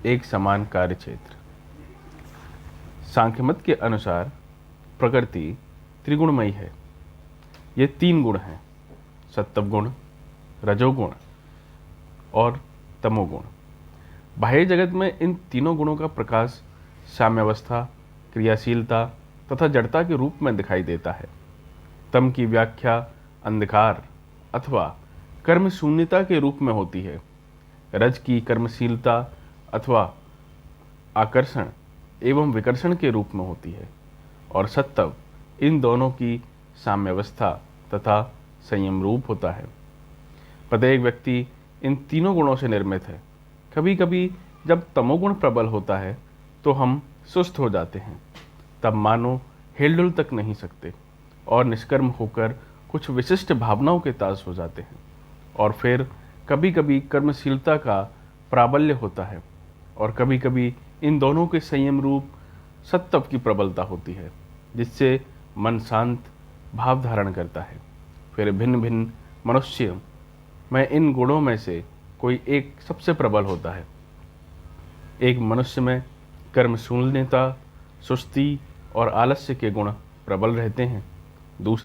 एक समान कार्य क्षेत्र। सांख्य मत के अनुसार प्रकृति त्रिगुणमयी है। ये 3 गुण हैं, सत्व गुण, रजोगुण और तमोगुण। बाह्य जगत में इन तीनों गुणों का प्रकाश साम्यावस्था, क्रियाशीलता तथा जड़ता के रूप में दिखाई देता है। तम की व्याख्या अंधकार अथवा कर्म शून्यता के रूप में होती है। रज की कर्मशीलता अथवा आकर्षण एवं विकर्षण के रूप में होती है, और सत्व इन दोनों की साम्यावस्था तथा संयम रूप होता है। प्रत्येक व्यक्ति इन तीनों गुणों से निर्मित है। कभी कभी जब तमोगुण प्रबल होता है तो हम सुस्त हो जाते हैं, तब मानो हिलडुल तक नहीं सकते और निष्कर्म होकर कुछ विशिष्ट भावनाओं के तास हो जाते हैं। और फिर कभी कभी कर्मशीलता का प्राबल्य होता है, और कभी कभी इन दोनों के संयम रूप सत्व की प्रबलता होती है, जिससे मन शांत भाव धारण करता है। फिर भिन्न भिन्न मनुष्य में इन गुणों में से कोई एक सबसे प्रबल होता है। एक मनुष्य में कर्म शून्यता, सुस्ती और आलस्य के गुण प्रबल रहते हैं। दूसरे